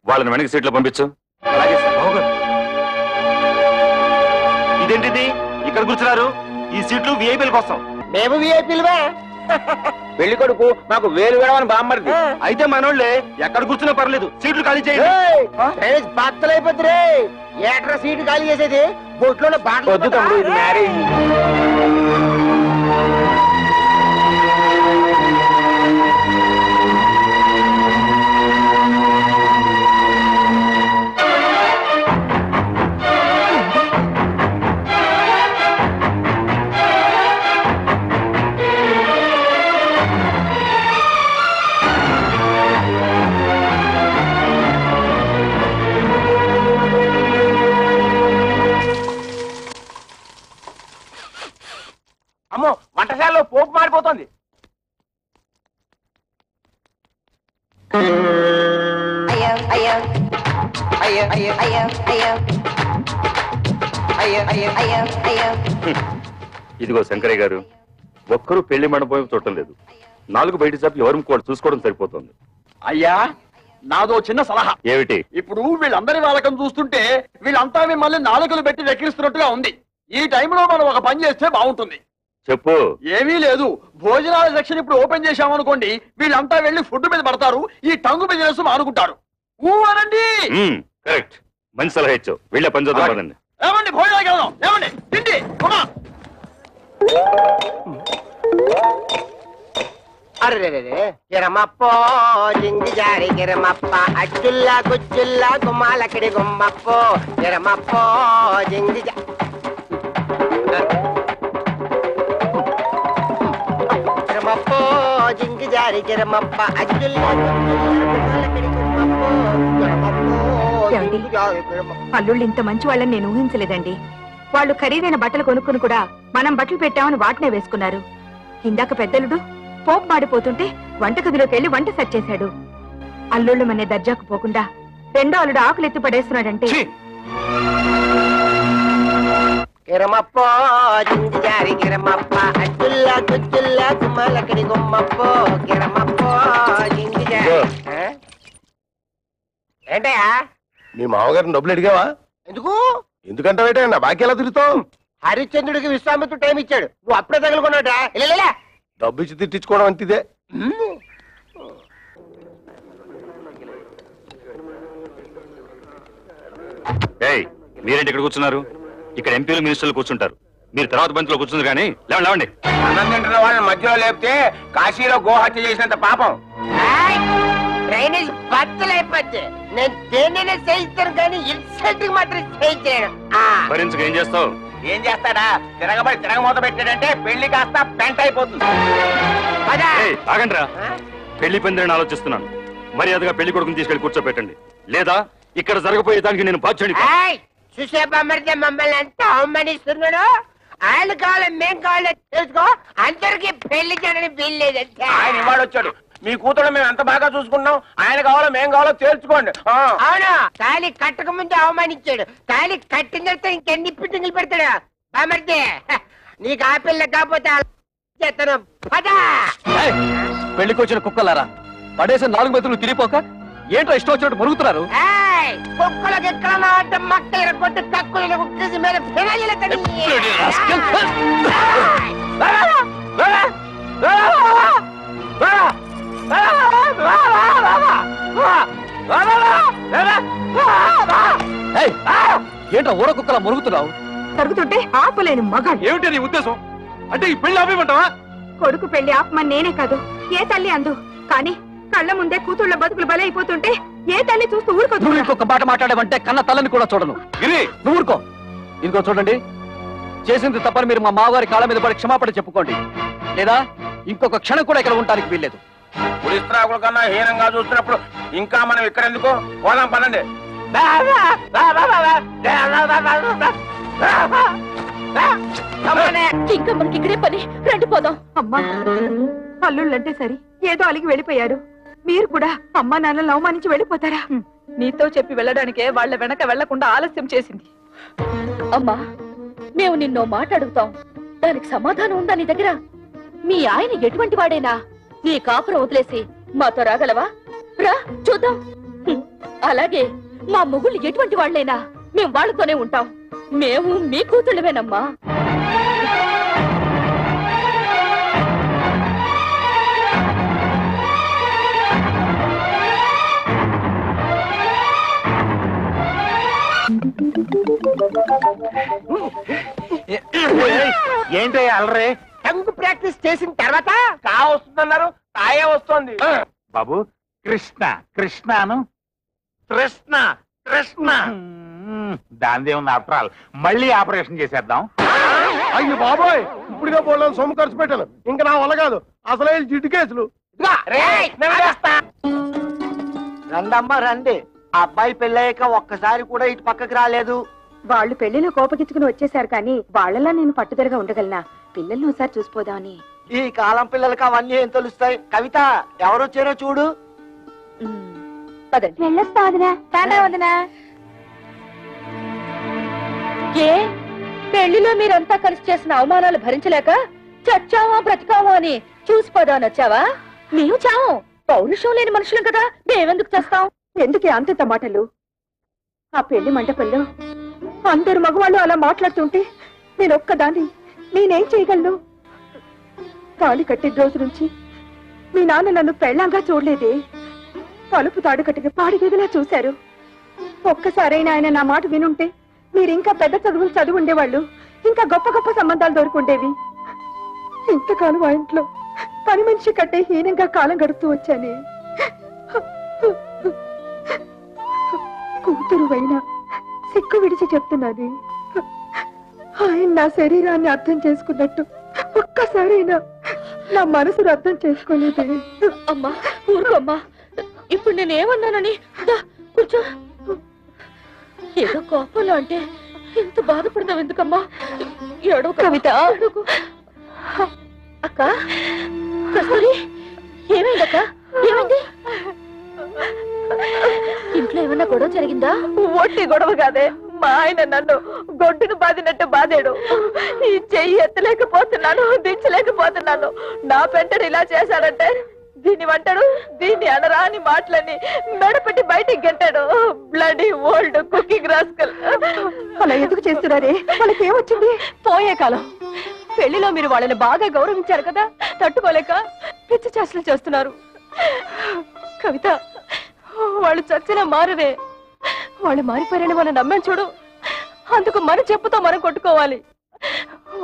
వాళ్ళని వెనక సీట్లో పంపించు. ఇదేంటిది ఇక్కడ కూర్చున్నారు? ఈ సీట్లు విఐపీల కోసం. మేము విఐపీలమే. పెళ్లి కొడుకు మాకు వేలు వేడమని బామ్మరిది. అయితే మనోళ్ళే ఎక్కడ కూర్చున్నా పర్లేదు, సీట్లు ఖాళీ చేయండి. బత్తలైపోతురే. ఏట్రా సీటు ఖాళీ చేసేది? బొట్లో బాటలు మ్యారేజ్. అమ్మో, వంటశాలలో పోపు మారిపోతుంది. ఇదిగో శంకరయ్య గారు, ఒక్కరూ పెళ్లి మండపం చూడటం లేదు. 4 బయట చెప్పి ఎవరు చూసుకోవడం సరిపోతుంది. అయ్యా, నాదో చిన్న సలహా. ఏమిటి? ఇప్పుడు వీళ్ళందరి వాళ్ళకం చూస్తుంటే వీళ్ళంతా మిమ్మల్ని నాలుకలు పెట్టి వెక్కిరిస్తున్నట్టుగా ఉంది. ఈ టైంలో మనం ఒక పని చేస్తే బాగుంటుంది. చెప్పు. ఏమీ లేదు, భోజనాల సెక్షన్ ఇప్పుడు ఓపెన్ చేశామనుకోండి, వీళ్ళంతా వెళ్లి ఫుడ్ మీద పడతారు, ఈ టంగు బిజినెస్ మానుకుంటారు. ఊనండి. కరెక్ట్, మంచి సలహా ఇచ్చావు. వెళ్ళే పని చూద్దాం పదండి. ఏమండి, భోజనాలకు వెళ్దాం. ఏమండి, తిండి. అరే గిరమప్పో జింగి జారి గిరమప్ప అచ్చుల్లా గుచ్చుల్లా గుమ్మాలకిడి గుమ్మప్పో గిరమప్పో జింగి గిరమప్పో జింగి జారి గిరమప్ప అచ్చుల్లా గుమ్మాలకిడి గుమ్మప్పో గిరమప్పో. అల్లుళ్ళు ఇంత మంచి వాళ్ళని నేను ఊహించలేదండి. వాళ్ళు ఖరీదైన బట్టలు కొనుక్కుని కూడా మనం బట్టలు పెట్టామని వాటినే వేసుకున్నారు. ఇందాక పెద్దలుడు పోపు మాడిపోతుంటే వంటగదిలోకి వెళ్లి వంట సెట్ చేశాడు. అల్లుళ్ళు మనే దర్జాకు పోకుండా రెండో అల్లుడు ఆకులు ఎత్తి పడేస్తున్నాడంటే గిరమప్పో జింగి జారి గిరమప్ప అచ్చుల్లా గుచ్చుల్లా గుమ్మాలకిడి గుమ్మప్పో గిరమప్పో జింగి జారి. ఏంటయ్యా? మీ మామగారిని డబ్బులు అడిగావా? ఎందుకు? ఎందుకంటే నా బాకీ ఎలా తిరుగుతావు? హరిశ్చంద్రుడికి విశ్వామిత్రుడు టైం ఇచ్చాడు, నువ్వు అప్పుడే తగులుకున్నాడా? ఇలా డబ్బు ఇచ్చి తిట్టించుకోవడం అంతిదే. మీరేంటి ఇక్కడ కూర్చున్నారు? ఇక్కడ ఎంపీలు మినిస్టర్లు కూర్చుంటారు, మీరు తర్వాత బంతిలో కూర్చుంది. కానీ లేవండి. అన్నం తింటున్న వాళ్ళని మధ్యలో లేపితే కాశీలో గోహత్య చేసినంత పాపం. డ్రైనేజ్ బద్దలైపోతే నేను దేన్నైనా చేయిస్తాను కానీ ఇన్సల్ట్ మాత్రం చేయించలేను. భరించక ఏం చేస్తావు? ఏం చేస్తాడా? తిరగబడి తిరగమూత పెట్టాడంటే పెళ్లి కాస్త పెంట అయిపోతుంది. ఆగండ్రా, పెళ్లి పందిరని ఆలోచిస్తున్నాను. మర్యాదగా పెళ్లి కొడుకుని తీసుకెళ్లి కూర్చోబెట్టండి, లేదా ఇక్కడ జరగబోయే దానికి నేను బాధ్యుడిని. చూసే బొమ్మడితే మమ్మల్ని ఎంత అవమానిస్తున్నాడు. ఆయన కావాలి మేం కావాలి తెలుసుకో. అందరికి పెళ్లి చేయడానికి వీల్లేదంటే. ఆయన ఇవాడు వచ్చాడు, మీ కూతురు మేము ఎంత బాగా చూసుకున్నాం, ఆయన కావాలో మేం కావాలో తేల్చుకోండి. అవును, తాళి కట్టక ముందు అవమానించాడు, తాళి కట్టిన తర్వాత ఇంకెన్ని పిట్టింగులు పెడతాడు. బామర్దే, నీకు ఆ పిల్ల కాకపోతే చేస్తాను. పెళ్లికి వచ్చిన కుక్కలారా, పడేసిన 4 మెతులు తిరిగిపోక ఏంటో ఇష్టం వచ్చినట్టు మరుగుతున్నారు. కుక్కలకు ఎక్కడ అంటే మక్కలు కొట్టి కక్కులను ఉక్కేసి మీద ఏంటో ఊర కుక్కలా మురుగుతున్నావు? తరుగుతుంటే ఆపలేని మగాడు. ఏమిటి నీ ఉద్దేశం? అంటే ఈ పెళ్లి ఆపేమంటావా? కొడుకు పెళ్లి ఆపమని నేనే కాదు, ఏ తల్లి అందు. కానీ కళ్ళ ముందే కూతుళ్ళ బతుకులు బలైపోతుంటే ఏ తల్లి చూస్తూ ఊరుకోదు. నువ్వు ఇంకొక మాట మాట్లాడేవంటే కన్న తల్లని కూడా చూడను. గిరి, నువ్వు ఊరుకో. ఇంకో చూడండి, చేసింది తప్పని మీరు మా మావారి కాళ్ళ మీద పడి క్షమాపణ చెప్పుకోండి, లేదా ఇంకొక క్షణం కూడా ఇక్కడ ఉండడానికి వీల్లేదు. పులిస్త్రాకుల కన్నా హీనంగా చూస్తున్నప్పుడు ఇంకా మనం ఇక్కడ ఎందుకు? పోదాం పనండి. ఇంకా మనకి ఇక్కడే పని, రండి పోదాం. అమ్మా, అల్లుళ్ళంటే సరి ఏదో అలిగి వెళ్ళిపోయారు. మీరు కూడా అమ్మా నాన్నలను అవమానించి వెళ్ళిపోతారా? నీతో చెప్పి వెళ్ళడానికే వాళ్ళ వెనక వెళ్లకుండా ఆలస్యం చేసింది. అమ్మా, మేము నిన్నో మాట అడుగుతాం, దానికి సమాధానం ఉందా నీ దగ్గర? మీ ఆయన ఎటువంటి వాడైనా నీ కాపురం వదిలేసి మాతో రాగలవా? రా చూద్దాం. అలాగే మా మొగుళ్ళు ఎటువంటి వాళ్ళైనా మేము వాళ్ళతోనే ఉంటాం. మేము మీ కూతుళ్ళమేనమ్మా. ఏంటో అలరే టంగు ప్రాక్టీస్ చేసిన తర్వాత కా వస్తుందన్నారు, కాయ వస్తుంది. బాబు కృష్ణ కృష్ణను కృష్ణ కృష్ణ దానిదేముంది ఆఫ్టర్ ఆల్. మళ్ళీ ఆపరేషన్ చేసేద్దాం. అయ్యి బాబోయ్, ఇప్పుడుగా పోలేను, సొమ్ము ఖర్చు పెట్టాను. ఇంకా నా వల్ల కాదు, అసలే జిడ్డు కేసులు. రండమ్మా రండి. అబ్బాయి పెళ్ళయ్యాక ఒక్కసారి కూడా ఇటు పక్కకి రాలేదు. వాళ్ళు పెళ్లిలో కోపగించుకుని వచ్చేసారు కానీ వాళ్ళలా నేను పట్టుదలగా ఉండగలనా? పిల్లల్ని ఒకసారి చూసిపోదామని. ఈ కాలం పిల్లలకి అవన్నీ ఏం తెలుస్తాయి? కవిత ఎవరొచ్చారో చూడు. వెళ్ళొస్తా వదినా, తాండా వదినా. ఏ పెళ్లిలో మీరంతా కలిసి చేసిన అవమానాలు భరించలేక చచ్చావా బ్రతికావా అని చూసిపోదామని వచ్చావా? మేము చావు పౌరుషం లేని మనుషులం కదా, మేమెందుకు చేస్తాం? ఎందుకే అంత మాటలు? ఆ పెళ్లి మండపంలో అందరు మగవాళ్ళు అలా మాట్లాడుతుంటే నేను ఒక్కదాన్ని నేనేం చేయగలను? తాళి కట్టే రోజు నుంచి మీ నాన్న నన్ను పెళ్ళంగా చూడలేదే. తలుపు తాడు కట్టిన పాడిగదిలా చూశారు. ఒక్కసారైనా ఆయన నా మాట వినుంటే మీరు ఇంకా పెద్ద చదువులు చదువు ఉండేవాళ్ళు, ఇంకా గొప్ప గొప్ప సంబంధాలు దొరుకుండేవి. ఇంతకాలం ఆ ఇంట్లో పని మనిషి కట్టే హీనంగా కాలం గడుపుతూ వచ్చానే. కూతురు అయినా సిక్కు విడిచి చెప్తున్నాను, ఆయన నా శరీరాన్ని అర్థం చేసుకున్నట్టు ఒక్కసారైనా నా మనసును అర్థం చేసుకోలేదే. అమ్మా ఊరుకోమ్మా, ఇప్పుడు నేనేమన్నానని కూర్చో. ఏదో కోపంలో అంటే ఇంత బాధపడతావు ఎందుకమ్మా? ఏడో కవిత. అక్క కస్తూరి, ఏమైందక్క? ఏమైంది? ఇంట్లో ఏమన్నా గొడవ జరిగిందా? ఒట్టి గొడవ కాదే, మా ఆయన నన్ను గొడ్డును బాదినట్టు బాదాడు. ఈ చెయ్యి ఎత్తలేకపోతున్నాను, దించలేకపోతున్నాను. నా పెంటడు ఇలా చేశాడంటే దీన్ని వంటాడు, దీన్ని అనరా అని మాటలని మెడపెట్టి బయటికి గెంటాడు. Bloody old cooking rascal. అలా ఎందుకు చేస్తున్నారే? వాళ్ళకి ఏమొచ్చింది? పోయే కాలం పెళ్లిలో మీరు వాళ్ళని బాగా గౌరవించారు కదా, తట్టుకోలేక పిచ్చి చేష్టలు చేస్తున్నారు. కవిత, వాళ్ళు చచ్చినా మారరే. వాళ్ళు మారిపోయారని మనం నమ్మాం చూడు, అందుకు మన చెప్పుతో మనం కొట్టుకోవాలి.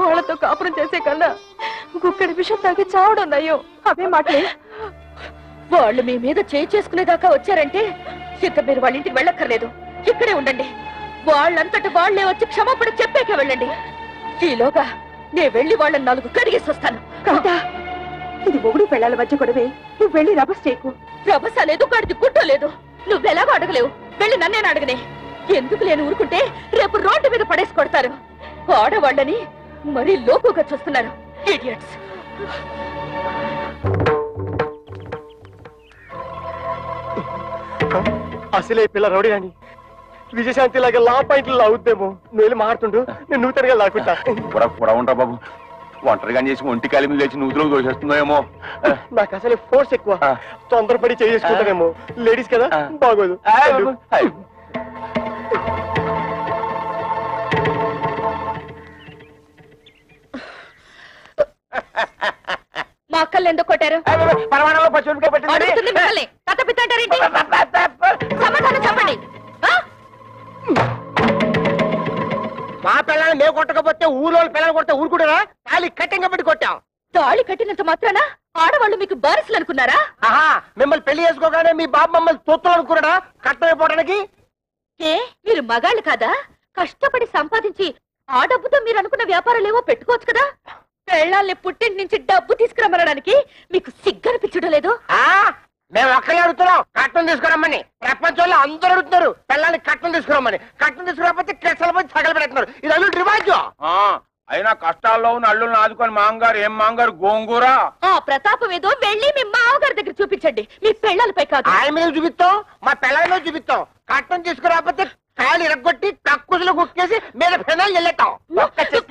వాళ్ళతో కాపురం చేసే కన్నా గుక్కడి విషయం తాగి చావడం నయ్యో. అవే మాటలే. వాళ్ళు మీ మీద చేసుకునేదాకా వచ్చారంటే ఇక మీరు వాళ్ళ ఇంటికి వెళ్ళక్కర్లేదు, ఇక్కడే ఉండండి. వాళ్ళంతటి వాళ్లే వచ్చి క్షమాపణ చెప్పాకే వెళ్ళండి. ఈలోగా నేను వెళ్ళి వాళ్ళని 4 కడిగేసి వస్తాను. కవిత, ఇది మొగుడు పెళ్ళాల మధ్య గొడవే, నువ్వు వెళ్ళి రభస్ చేయకు. రభస లేదు, గడిది గుట్టో లేదు. నువ్వెలాగో అడగలేవు, వెళ్ళి నన్నేనా అడగనే. ఎందుకు నేను ఊరుకుంటే రేపు రోడ్డు మీద పడేసి కొడతారు. ఆడవాళ్ళని మరీ లోకుగా చూస్తున్నారు. ఇడియట్స్. అసలే పిల్ల రౌడీ అని విజయశాంతి లాగా లా పాయింట్లు లాగుద్దేమో. నువ్వు వెళ్ళి మారుతుండు, నేను నూతనగా లాక్కుంటా. కూడా ఉంటా బాబు. ఒంటరిగా చేసి ఒంటి కాలి మీద లేచి నూతులోకి దోషేస్తుందో ఏమో. నాకు అసలే ఫోర్స్ ఎక్కువ, తొందరపడి చేసుకుంటానేమో. లేడీస్ కదా, బాగోదు. మా అక్కల్ని ఎందుకు కొట్టారు? పరమాణంలో పచ్చిమిరపకాయ పెట్టింది. అడుగుతుంది మిమ్మల్ని. కథ పిత్తంటారేంటి? సమాధానం చెప్పండి. మా పిల్లల్ని మేము కొట్టకపోతే ఊళ్ళో పిల్లలు కొడితే ఊరుకుంటారా? తాళి కట్టింగ్ పెట్టి కొట్టాం. తాళి కట్టినంత మాత్రాన ఆడవాళ్ళు మీకు బారిసలు అనుకున్నారా? ఆహా, మిమ్మల్ని పెళ్లి చేసుకోగానే మీ బాబు మమ్మల్ని తొత్తులు అనుకున్నాడా కట్టమైపోవడానికి? ఏ మీరు మగాళ్ళు కాదా? కష్టపడి సంపాదించి ఆ డబ్బుతో మీరు అనుకున్న వ్యాపారాలేవో పెట్టుకోవచ్చు కదా. పెళ్ళాల్ని పుట్టింటి నుంచి డబ్బు తీసుకురమ్మనడానికి మీకు సిగ్గనిపించడం లేదు? మేము ఒక్కరే అడుగుతున్నాం, కట్నం తీసుకురమ్మని. ప్రపంచంలో అందరూ అడుగుతున్నారు పిల్లల్ని కట్నం తీసుకురమ్మని. కట్నం తీసుకురాకపోతే కెసలు పోయి సగలు పెడుతున్నారు. ఇది అల్లుడు రివాజు. అయినా కష్టాల్లో ఉన్న అల్లుల్ని ఆదుకొని మాంగారు ఏం మాంగారు గోంగూర. ఆ ప్రతాపం ఏదో వెళ్ళి మీ మామగారి దగ్గర చూపించండి, మీ పెళ్ళాలపై కాదు. ఆయన మీద చూపిస్తాం, మా పిల్లల మీద చూపిస్తాం. కట్నం తీసుకురాకపోతే కాయలు ఇరగొట్టి కక్కుసులు కుక్కేసి మీద ఫెనాలు వెళ్ళేస్తాం.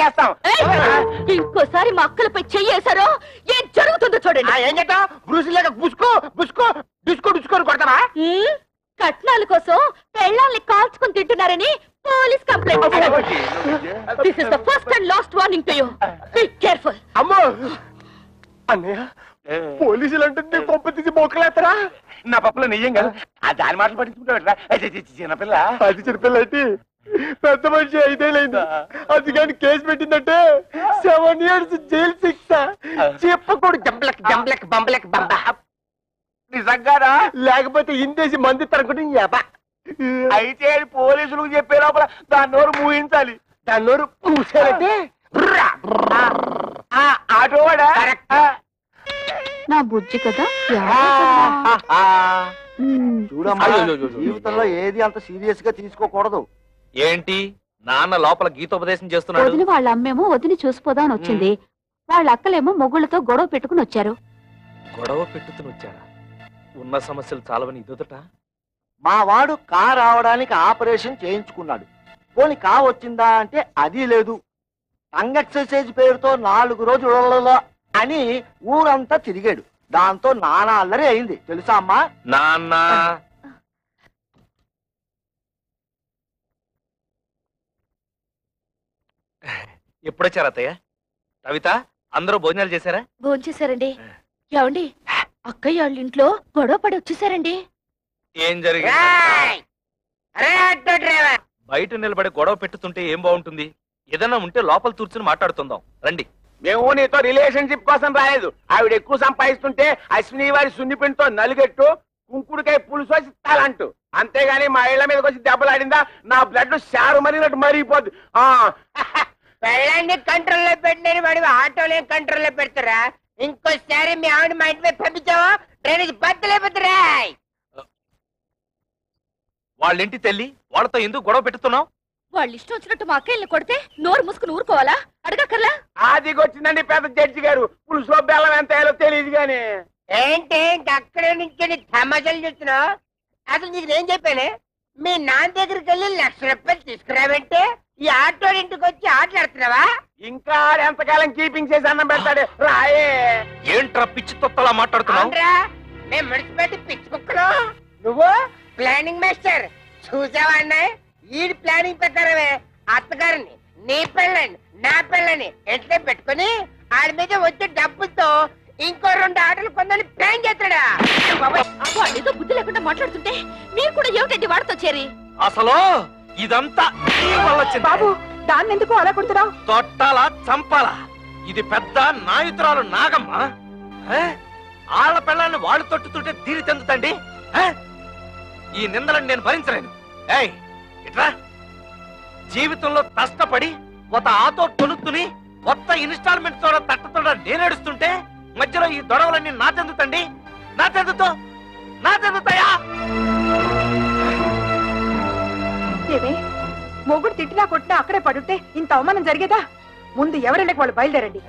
చేస్తాం. ఇంకోసారి మా అక్కలపై చెయ్యేశారో ఏం జరుగుతుందో చూడండి. ఏం చేస్తాం? బ్రూసి లేక బుసుకో బుసుకో డిస్కో డిస్కోని కొడతావా? కట్నాలు కోసం పెళ్ళాల్ని కాల్చుకుని తింటున్నారని police complaint. This is the first and last warning to you. Be careful. అమ్మో అన్నయ్య, పోలీసులు అంటే కొంప తీసి బొక్కలేస్తారా? నా పప్పులో నెయ్యం కదా ఆ దాని మాటలు పట్టించుకుంటా చిన్నపిల్ల. అది చిన్నపిల్ల అయితే పెద్ద మనిషి 5 ఏళ్ళైంది. అది కానీ కేసు పెట్టిందంటే 7 years జైలు శిక్ష. చెప్పకూడదు జంబలక్ జంబలక్ బంబలక్ బంబ. నిజంగారా? లేకపోతే ఇందేసి మంది తరగడం. అయితే పోలీసులకు చెప్పే లోపల దాని నోరు మూయించాలి. దాని నోరు పూసారంటే ఆటోవాడా? నా బుజ్జి కదా చూడమ్మా, జీవితంలో ఏది అంత సీరియస్ గా తీసుకోకూడదు. ఏంటి నాన్న లోపల గీతోపదేశం చేస్తున్నాడు? వదిలి వాళ్ళ అమ్మేమో వదిలి చూసిపోదా అని వచ్చింది. వాళ్ళ అక్కలేమో మొగుళ్ళతో గొడవ పెట్టుకుని వచ్చారు. గొడవ పెట్టుకుని వచ్చారా? ఉన్న సమస్యలు చాలవని ఇదొదట. మా వాడు కా రావడానికి ఆపరేషన్ చేయించుకున్నాడు. పోని కా వచ్చిందా అంటే అది లేదు. టంగ్ ఎక్సర్సైజ్ పేరుతో 4 రోజులలో అని ఊరంతా తిరిగాడు. దాంతో నానా అల్లరి అయింది తెలుసా అమ్మా? నాన్న ఎప్పుడొచ్చారు అత్తయ్య? కవిత అందరూ భోజనాలు చేశారా? భోంచేశారండి. ఏమండి, అక్కయ్య వాళ్ళ ఇంట్లో గొడవ పడి వచ్చేసారండి. ఏం జరిగింది? అరే ఆటో డ్రైవర్, బయట నిలబడి గొడవ పెట్టుతుంటే ఏం బాగుంటుంది? ఏదన్నా ఉంటే లోపల కూర్చుని మాట్లాడుతుందాం రండి. మేము నీతో రిలేషన్షిప్ కోసం రాలేదు. ఆవిడ ఎక్కువ సంపాదిస్తుంటే అశ్విని వారి సున్నిపిండితో నలుగెట్టు కుంకుడుకాయ పులుసు వచ్చి తాలంటూ, అంతేగాని మా ఇళ్ల మీదకి వచ్చి దెబ్బలాడిందా నా బ్లడ్ షారు మరినట్టు మరిగిపోద్ది. పెళ్ళాన్ని కంట్రోల్లో పెట్టినని వాడి ఆటోలే కంట్రోల్లో పెడతారా? ఇంకోసారి మీ ఆవిడ మా ఇంటి మీద పంపించావా డ్రైనేజ్ బద్దలేపోతురా. వాళ్ళింటి తెల్లి వాళ్ళతో ఎందుకు గొడవ పెట్టుతున్నావు? వాళ్ళు ఇష్టం వచ్చినట్టు మా అక్కయ్యని కొడితే నోరు మూసుకుని ఊరుకోవాలా? అడగక్కర్లా? ఆదిగొచ్చిందండి పెద్ద జడ్జి గారు. పులుసులో బెల్లం ఎంత వేయాలో తెలియదు గాని. ఏంటి అక్కడే నుంచి తమాషాలు చూస్తున్నావు? అసలు నీకు నేను చెప్పానే, మీ నాన్న దగ్గరికి వెళ్ళి 1,00,000 రూపాయలు తీసుకురావంటే ఈ ఆటో ఇంటికి వచ్చి ఆటలాడుతున్నావా? ఇంకా ఎంతకాలం కీపింగ్ చేసి అన్నం పెడతాడు రాయే. ఏంట్రా పిచ్చి తొత్తలా మాట్లాడుతున్నావు? మేము మున్సిపాలిటీ పిచ్చి కుక్కలు, నువ్వు ప్లానింగ్ మాస్టర్. చూసావా అన్నయ్య, ఈ ప్లానింగ్ ప్రకారమే అత్తగారిని నీ పెళ్ళని నా పెళ్ళని ఎంట్లో పెట్టుకుని ఆడి మీద వచ్చే డబ్బుతో ఇంకో 2 ఆటలు కొందని ప్లాన్ చేస్తాడా? వాళ్ళేదో బుద్ధి లేకుండా మాట్లాడుతుంటే మీరు కూడా ఏమిటండి వాడితో చేరి? అసలు ఇదంతా నీ వల్ల వచ్చింది. బాబు, దాన్ని ఎందుకు అలా కొడుతున్నావు? తొట్టాలా చంపాలా? ఇది పెద్ద నాయుతురాలు నాగమ్మ. ఆళ్ళ పిల్లల్ని వాళ్ళు తొట్టుతుంటే దీని చెందుతండి. ఈ నిందలను నేను భరించలేను. ఏయ్ ఇట్రా, జీవితంలో కష్టపడి ఒక ఆటో కొనుక్కుని కొత్త ఇన్స్టాల్మెంట్ తోడ తట్టతోడ నేనేడుస్తుంటే మధ్యలో ఈ దొడవలన్నీ నా చెందుతండి. నా చెందుతాయా? ఏమే, మొగుడు తిట్టినా కొట్టినా అక్కడే పడుంటే ఇంత అవమానం జరిగేదా? ముందు ఎవరెళ్ళకి వాళ్ళు బయలుదేరండి.